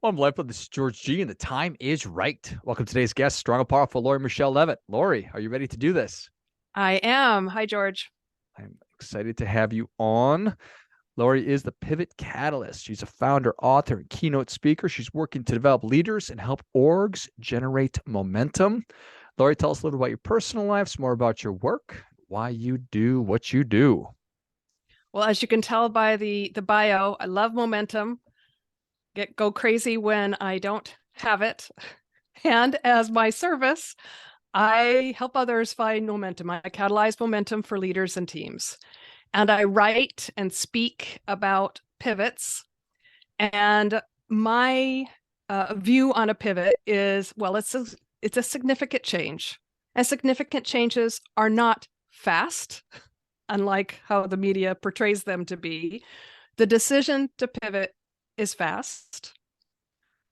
I'm LifeBlood. This is George G, and the time is right. Welcome to today's guest, strong and powerful Lori Michele Leavitt. Lori, are you ready to do this? I am. Hi, George. I'm excited to have you on. Lori is the Pivot Catalyst. She's a founder, author, and keynote speaker. She's working to develop leaders and help orgs generate momentum. Lori, tell us a little about your personal life, some more about your work, why you do what you do. Well, as you can tell by the bio, I love momentum. Go crazy when I don't have it. And as my service, I help others find momentum. I catalyze momentum for leaders and teams. And I write and speak about pivots. And my view on a pivot is, well, it's a significant change. And significant changes are not fast, unlike how the media portrays them to be. The decision to pivot is fast.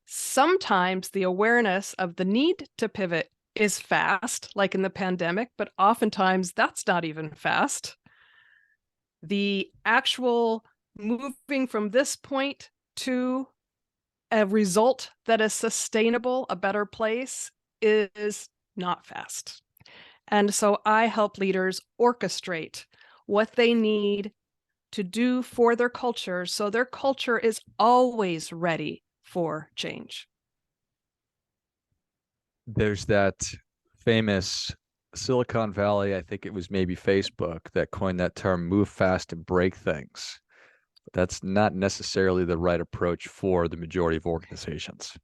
Sometimes the awareness of the need to pivot is fast, like in the pandemic, but oftentimes that's not even fast. The actual moving from this point to a result that is sustainable, a better place, is not fast. And so I help leaders orchestrate what they need to do for their culture so their culture is always ready for change. There's that famous Silicon Valley, I think it was maybe Facebook, that coined that term, move fast and break things. That's not necessarily the right approach for the majority of organizations.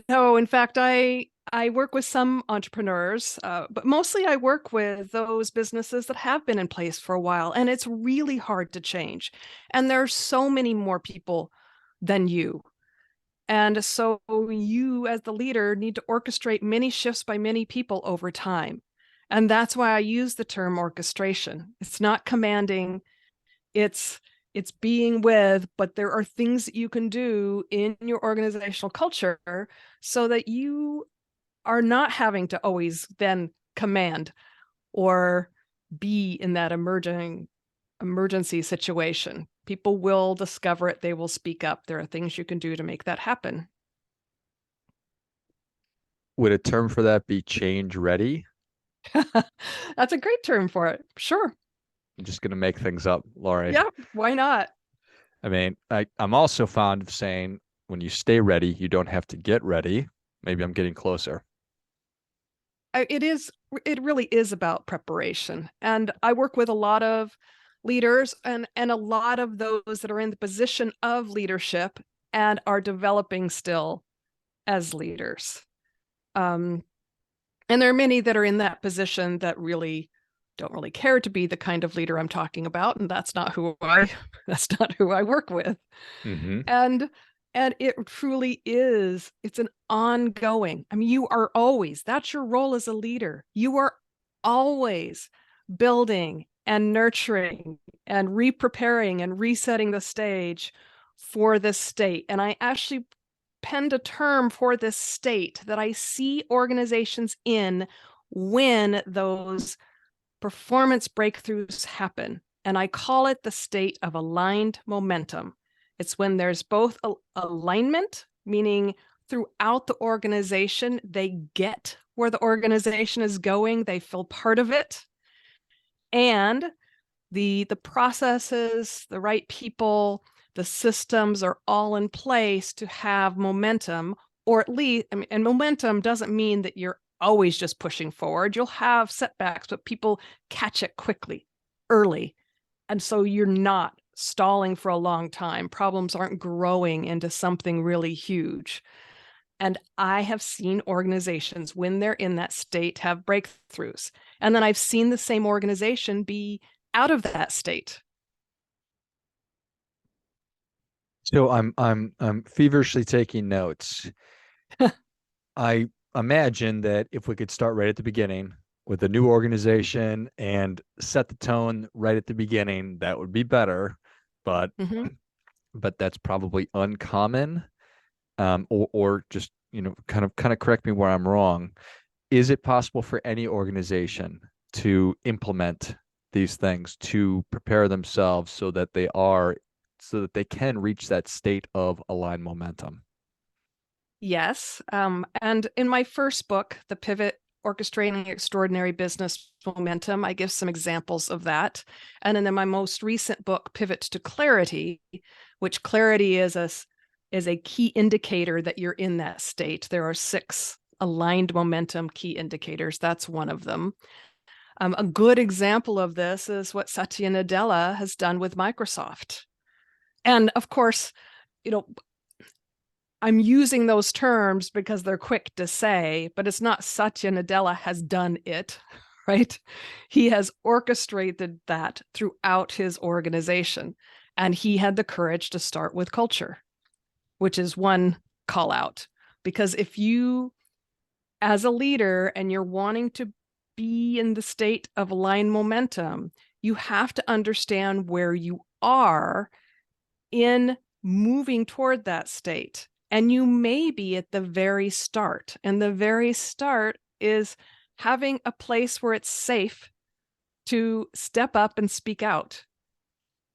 No, in fact, I work with some entrepreneurs, but mostly I work with those businesses that have been in place for a while, and it's really hard to change. And there are so many more people than you. And so you, as the leader, need to orchestrate many shifts by many people over time. And that's why I use the term orchestration. It's not commanding, it's being with, but there are things that you can do in your organizational culture so that you are not having to always then command or be in that emergency situation. People will discover it. They will speak up. There are things you can do to make that happen. Would a term for that be change ready? That's a great term for it. Sure. I'm just going to make things up, Laurie. Yeah, why not? I mean, I'm also fond of saying when you stay ready, you don't have to get ready. Maybe I'm getting closer. It really is about preparation. And I work with a lot of leaders and a lot of those that are in the position of leadership and are developing still as leaders. And there are many that are in that position that really don't really care to be the kind of leader I'm talking about, and that's not who I work with. Mm-hmm. And it truly is, it's an ongoing. I mean, you are always, that's your role as a leader. You are always building and nurturing and re-preparing and resetting the stage for this state. And I actually penned a term for this state that I see organizations in when those performance breakthroughs happen. And I call it the state of aligned momentum. It's when there's both alignment, meaning throughout the organization, they get where the organization is going, they feel part of it, and the processes, the right people, the systems are all in place to have momentum, or at least, I mean, and momentum doesn't mean that you're always just pushing forward. You'll have setbacks, but people catch it quickly, early. And so you're not stalling for a long time. Problems aren't growing into something really huge. And I have seen organizations, when they're in that state, have breakthroughs. And then I've seen the same organization be out of that state. So I'm feverishly taking notes. I imagine that if we could start right at the beginning with a new organization and set the tone right at the beginning, that would be better. But Mm-hmm. but that's probably uncommon. Or just, kind of correct me where I'm wrong. Is it possible for any organization to implement these things to prepare themselves so that they can reach that state of aligned momentum? Yes. And in my first book, The Pivot Orchestrating Extraordinary Business Momentum, I give some examples of that. And then in my most recent book, Pivot to Clarity, which clarity is a key indicator that you're in that state. There are 6 aligned momentum key indicators. That's one of them. A good example of this is what Satya Nadella has done with Microsoft. And of course, you know, I'm using those terms because they're quick to say, but it's not Satya Nadella has done it, right? He has orchestrated that throughout his organization. And he had the courage to start with culture, which is one call out. Because if you, as a leader, and you're wanting to be in the state of aligned momentum, you have to understand where you are in moving toward that state. And you may be at the very start. And the very start is having a place where it's safe to step up and speak out.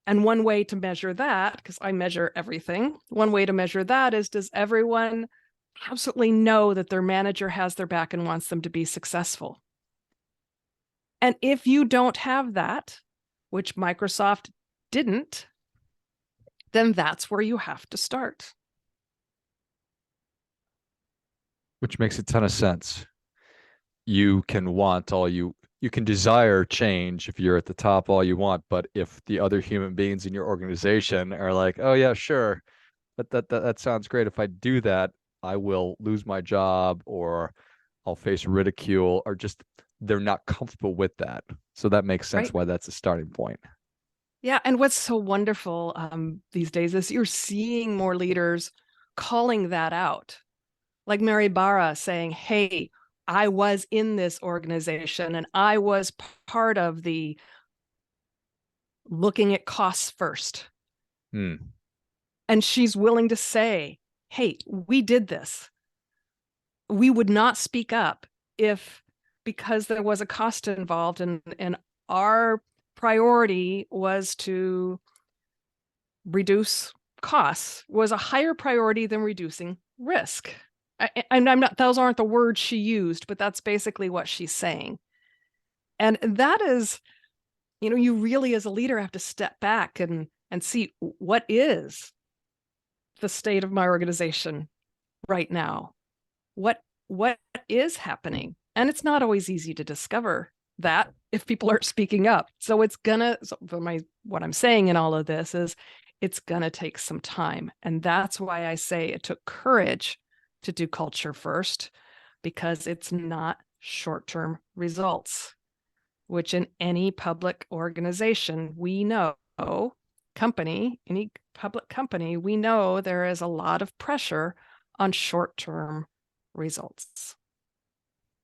And one way to measure that, because I measure everything, one way to measure that is, does everyone absolutely know that their manager has their back and wants them to be successful? And if you don't have that, which Microsoft didn't, then that's where you have to start. Which makes a ton of sense. You can want all you can desire change if you're at the top all you want, but if the other human beings in your organization are like, oh yeah, sure, that sounds great. If I do that, I will lose my job or I'll face ridicule or just they're not comfortable with that. So that makes sense Right. why that's a starting point. Yeah. And what's so wonderful these days is you're seeing more leaders calling that out. Like Mary Barra saying, hey, I was in this organization and I was part of the looking at costs first. Hmm. And she's willing to say, hey, we did this. We would not speak up if, because there was a cost involved, and our priority was to reduce costs, was a higher priority than reducing risk. And I'm not, those aren't the words she used, but that's basically what she's saying. And that is, you really as a leader have to step back and see what is the state of my organization right now. What is happening? And it's not always easy to discover that if people aren't speaking up. So what I'm saying in all of this is it's gonna take some time. And that's why I say it took courage to do culture first, because it's not short-term results, which in any public organization, we know, any public company, we know there is a lot of pressure on short-term results.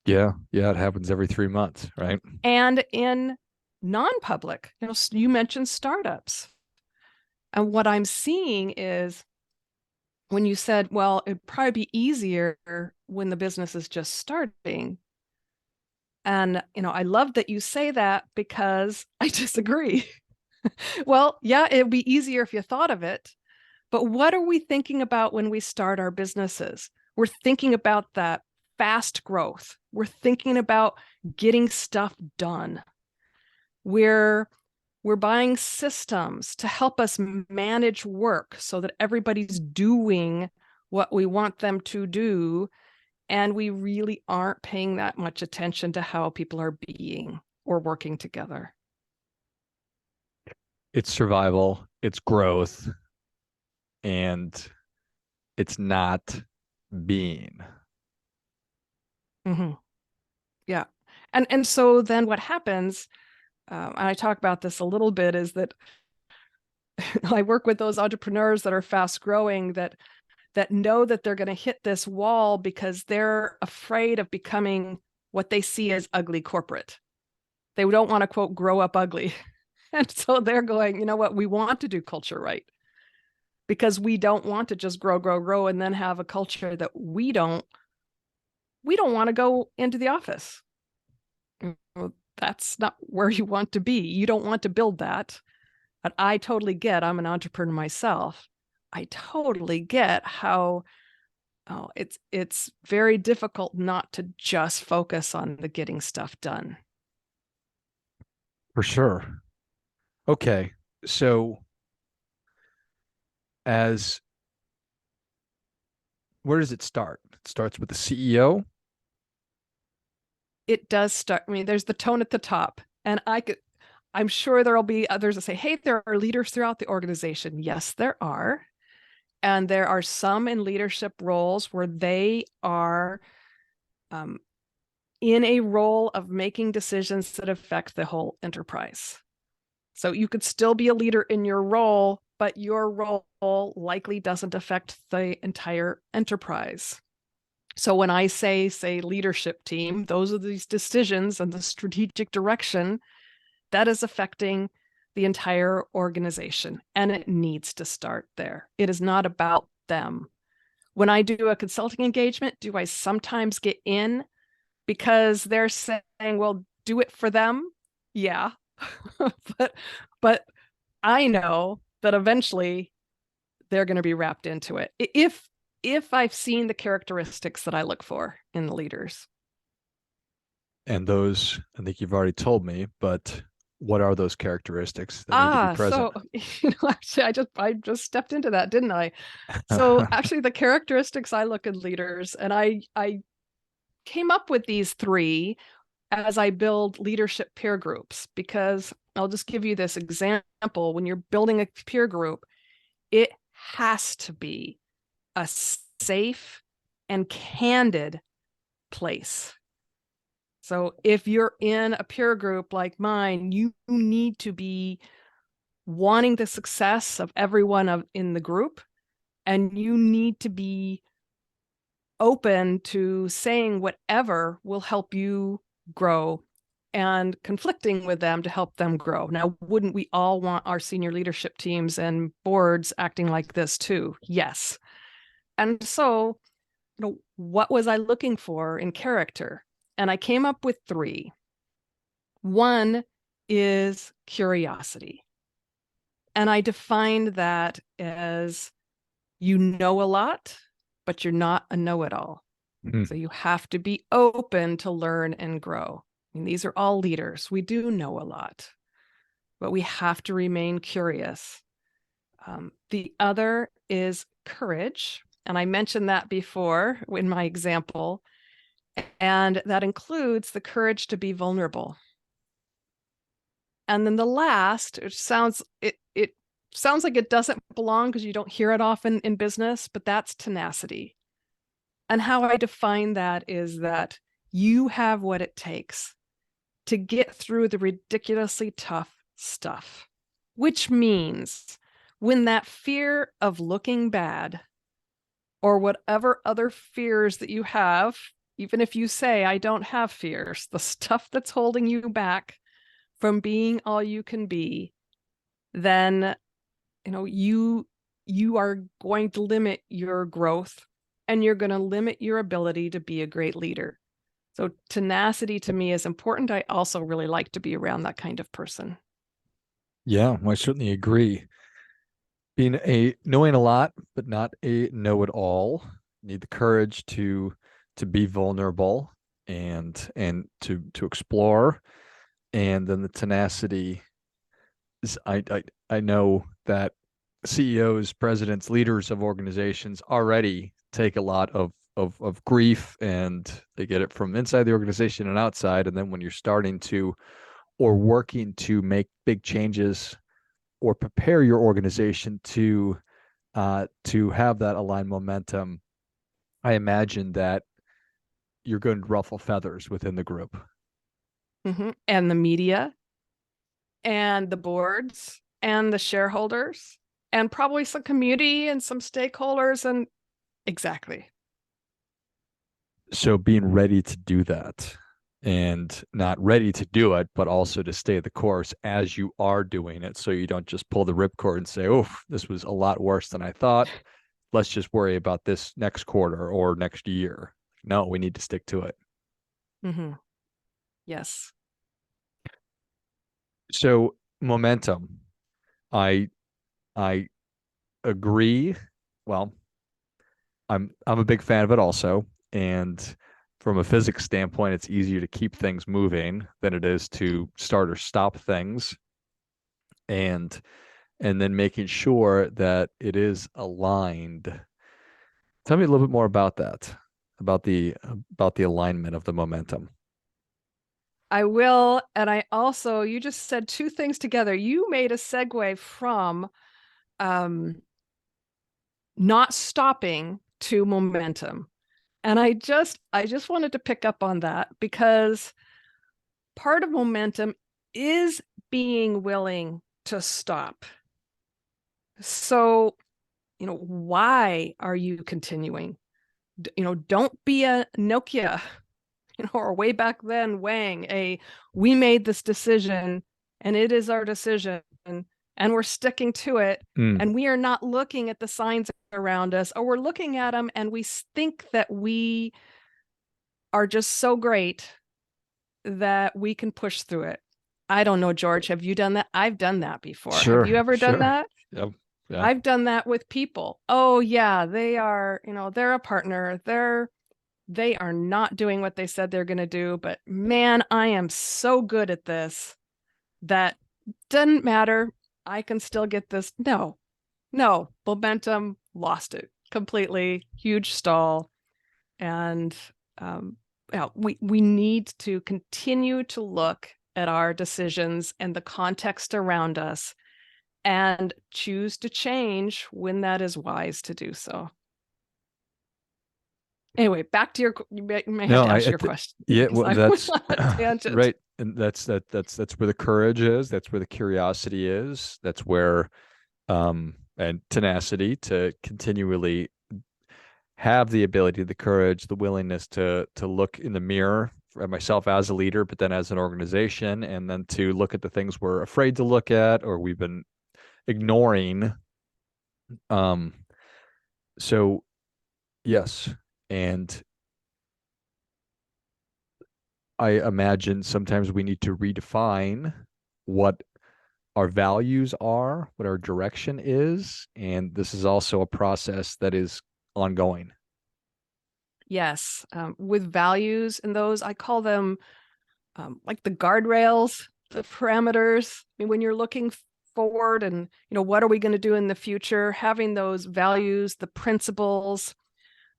Yeah, yeah, it happens every 3 months, right? And in non-public, you mentioned startups. And what I'm seeing is, when you said, well, it'd probably be easier when the business is just starting. And, I love that you say that, because I disagree. Well, yeah, it'd be easier if you thought of it. But what are we thinking about when we start our businesses? We're thinking about that fast growth. We're thinking about getting stuff done. We're buying systems to help us manage work so that everybody's doing what we want them to do. And we really aren't paying that much attention to how people are being or working together. It's survival, it's growth, and it's not being. Mm-hmm. Yeah. And so then what happens, and I talk about this a little bit, is that I work with those entrepreneurs that are fast growing, that know that they're going to hit this wall because they're afraid of becoming what they see as ugly corporate. They don't want to, quote, grow up ugly. And so they're going, you know what, we want to do culture right, because we don't want to just grow and then have a culture that we don't want to go into the office. That's not where you want to be. You don't want to build that. But I totally get, I'm an entrepreneur myself. I totally get how Oh, it's very difficult not to just focus on the getting stuff done. For sure. Okay. So as where does it start? It starts with the CEO. It does start. I mean, there's the tone at the top, and I'm sure there'll be others that say, "Hey, there are leaders throughout the organization." Yes, there are, and there are some in leadership roles where they are um, in a role of making decisions that affect the whole enterprise. So you could still be a leader in your role, but your role likely doesn't affect the entire enterprise. So when I say leadership team, those are these decisions and the strategic direction that is affecting the entire organization. And it needs to start there. It is not about them. When I do a consulting engagement, do I sometimes get in because they're saying, well, do it for them? Yeah. but but I know that eventually they're going to be wrapped into it. If I've seen the characteristics that I look for in the leaders. And those, I think you've already told me, but what are those characteristics that need to be present? So actually I just stepped into that, didn't I? So actually the characteristics I look in leaders, and I came up with these three as I build leadership peer groups, because I'll just give you this example. When you're building a peer group, it has to be a safe and candid place. So if you're in a peer group like mine, you need to be wanting the success of everyone in the group, and you need to be open to saying whatever will help you grow and conflicting with them to help them grow. Now, wouldn't we all want our senior leadership teams and boards acting like this too? Yes. And so, what was I looking for in character? And I came up with three. One is curiosity. And I defined that as you know a lot, but you're not a know it all. So you have to be open to learn and grow. I mean, these are all leaders. We do know a lot, but we have to remain curious. The other is courage. And I mentioned that before in my example. And that includes the courage to be vulnerable. And then the last, it sounds like it doesn't belong because you don't hear it often in business, but that's tenacity. And how I define that is that you have what it takes to get through the ridiculously tough stuff, which means when that fear of looking bad or whatever other fears that you have, even if you say, I don't have fears, the stuff that's holding you back from being all you can be, then you are going to limit your growth, and you're going to limit your ability to be a great leader. So tenacity to me is important. I also really like to be around that kind of person. Yeah, I certainly agree. Being a knowing a lot, but not a know-it-all. Need the courage to be vulnerable and to explore, and then the tenacity is I know that CEOs, presidents, leaders of organizations already take a lot of grief, and they get it from inside the organization and outside. And then when you're starting to or working to make big changes or prepare your organization to have that aligned momentum, I imagine that you're going to ruffle feathers within the group. And the media and the boards and the shareholders and probably some community and some stakeholders. And exactly. So being ready to do that, and not ready to do it, but also to stay the course as you are doing it. So you don't just pull the ripcord and say, oh, this was a lot worse than I thought. Let's just worry about this next quarter or next year. No, we need to stick to it. Mm-hmm. Yes. So momentum, I I agree. Well, I'm a big fan of it also. And from a physics standpoint, it's easier to keep things moving than it is to start or stop things. And and then making sure that it is aligned. Tell me a little bit more about that, about the alignment of the momentum. I will. And I also, you just said two things together. You made a segue from um, not stopping to momentum. And I just wanted to pick up on that because part of momentum is being willing to stop. So, why are you continuing? Don't be a Nokia, or way back then, Wang, we made this decision and it is our decision and we're sticking to it. Mm, And we are not looking at the signs around us, or we're looking at them and we think that we are just so great that we can push through it. I don't know, George, have you done that? I've done that before. Have sure, you ever done sure. that? Yep. Yeah. I've done that with people. Oh yeah, they are, they're a partner. They are not doing what they said they're going to do, but man, I am so good at this that doesn't matter. I can still get this. No, no, momentum lost it completely. Huge stall. And yeah, we need to continue to look at our decisions and the context around us and choose to change when that is wise to do so. Anyway, back to you may have No, to ask your question yeah, because well, I went that's on a tangent. right. And that's where the courage is. That's where the curiosity is. That's where and tenacity to continually have the ability, the courage, the willingness to look in the mirror at myself as a leader, but then as an organization, and then to look at the things we're afraid to look at or we've been ignoring. Um, so yes, and I imagine sometimes we need to redefine what our values are, what our direction is, and this is also a process that is ongoing. Yes, with values and those, I call them like the guardrails, the parameters. I mean, when you're looking forward and, what are we going to do in the future, having those values, the principles,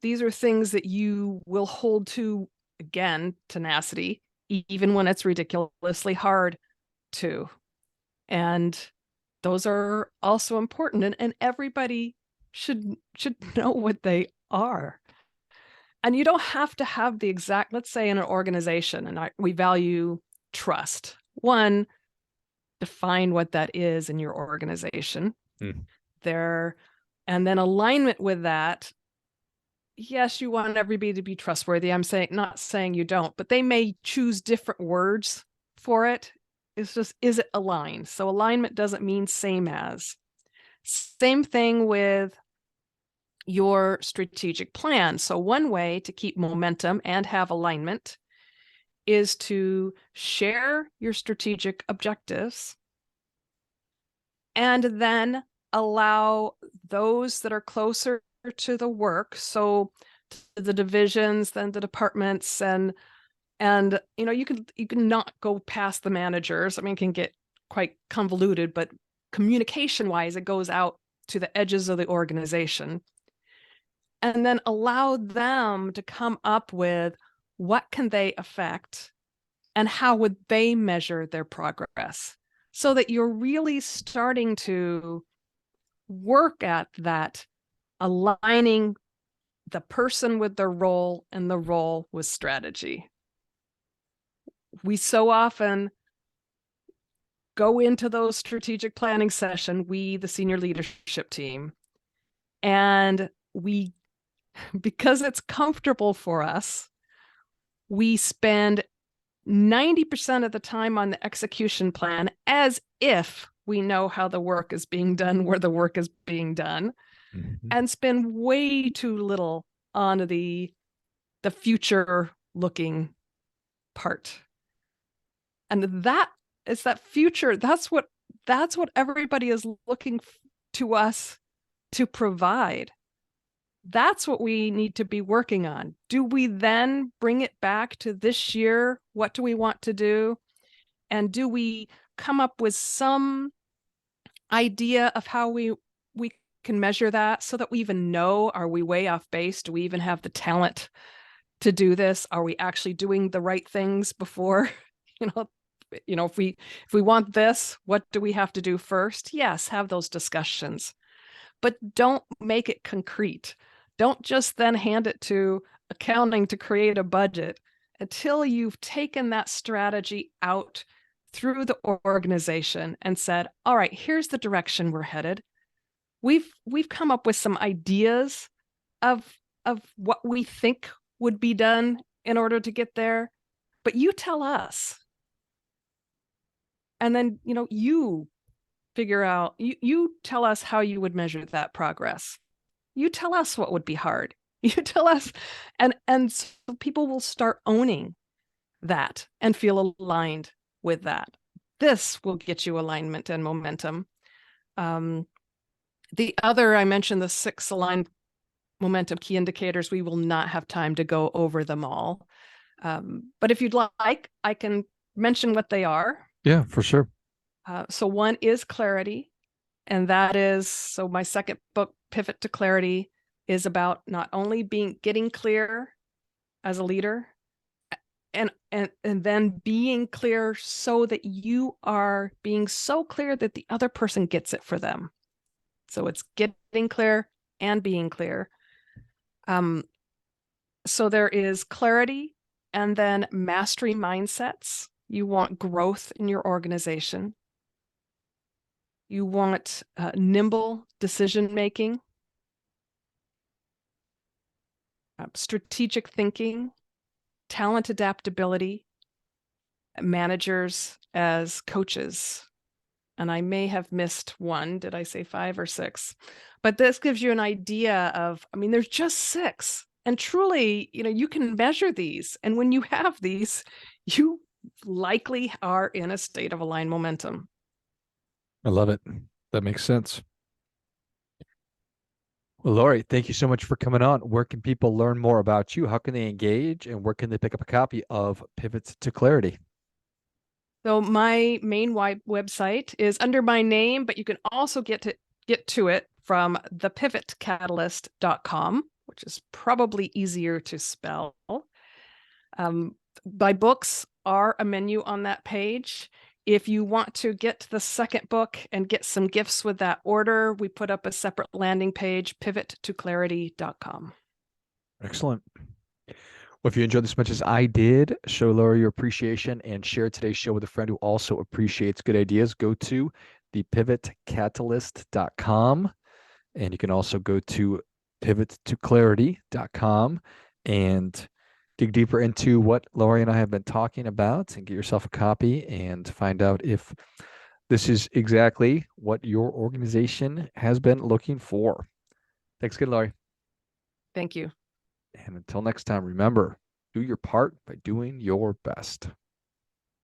these are things that you will hold to, again, tenacity, even when it's ridiculously hard to. And those are also important. And everybody should know what they are. And you don't have to have the exact, let's say in an organization, and we value trust. One, define what that is in your organization. Mm. There, and then alignment with that. Yes, you want everybody to be trustworthy. I'm saying, not saying you don't, but they may choose different words for it. It's just, is it aligned? So alignment doesn't mean same as. Same thing with your strategic plan. So one way to keep momentum and have alignment is to share your strategic objectives and then allow those that are closer to the work, so the divisions, then the departments, and you can not go past the managers. I mean, it can get quite convoluted, but communication wise, it goes out to the edges of the organization, and then allow them to come up with what can they affect and how would they measure their progress, so that you're really starting to work at that, aligning the person with their role and the role with strategy. We so often go into those strategic planning session, we, the senior leadership team, and we, because it's comfortable for us, we spend 90% of the time on the execution plan as if we know how the work is being done, where the work is being done, Mhm. and spend way too little on the future looking part. And that is that future. That's what everybody is looking to us to provide. That's what we need to be working on. Do we then bring it back to this year? What do we want to do? And do we come up with some idea of how we can measure that so that we even know, are we way off base? Do we even have the talent to do this? Are we actually doing the right things before? you know, if we want this, what do we have to do first? Yes, have those discussions, but don't make it concrete. Don't just then hand it to accounting to create a budget until you've taken that strategy out through the organization and said, all right, here's the direction we're headed. We've come up with some ideas of what we think would be done in order to get there, but you tell us. And then, you figure out, you tell us how you would measure that progress. You tell us what would be hard. You tell us, and so people will start owning that and feel aligned with that. This will get you alignment and momentum. The other, I mentioned the 6 aligned momentum key indicators. We will not have time to go over them all. But if you'd like, I can mention what they are. Yeah, for sure. So one is clarity. And that is, so my second book, Pivot to Clarity, is about not only getting clear as a leader and then being clear so that you are being so clear that the other person gets it for them. So it's getting clear and being clear. So there is clarity and then mastery mindsets. You want growth in your organization. You want nimble decision making, strategic thinking, talent adaptability, managers as coaches. And I may have missed one. Did I say 5 or 6? But this gives you an idea of, there's just 6. And truly, you can measure these. And when you have these, you likely are in a state of aligned momentum. I love it. That makes sense. Well, Lori, thank you so much for coming on. Where can people learn more about you? How can they engage? And where can they pick up a copy of Pivots to Clarity? So my main website is under my name, but you can also get to it from thepivotcatalyst.com, which is probably easier to spell. My books are a menu on that page. If you want to get the second book and get some gifts with that order, we put up a separate landing page, pivottoclarity.com. Excellent. Well, if you enjoyed this as much as I did, show Lori your appreciation and share today's show with a friend who also appreciates good ideas. Go to thepivotcatalyst.com, and you can also go to pivottoclarity.com and dig deeper into what Lori and I have been talking about and get yourself a copy and find out if this is exactly what your organization has been looking for. Thanks again, Lori. Thank you. And until next time, remember, do your part by doing your best.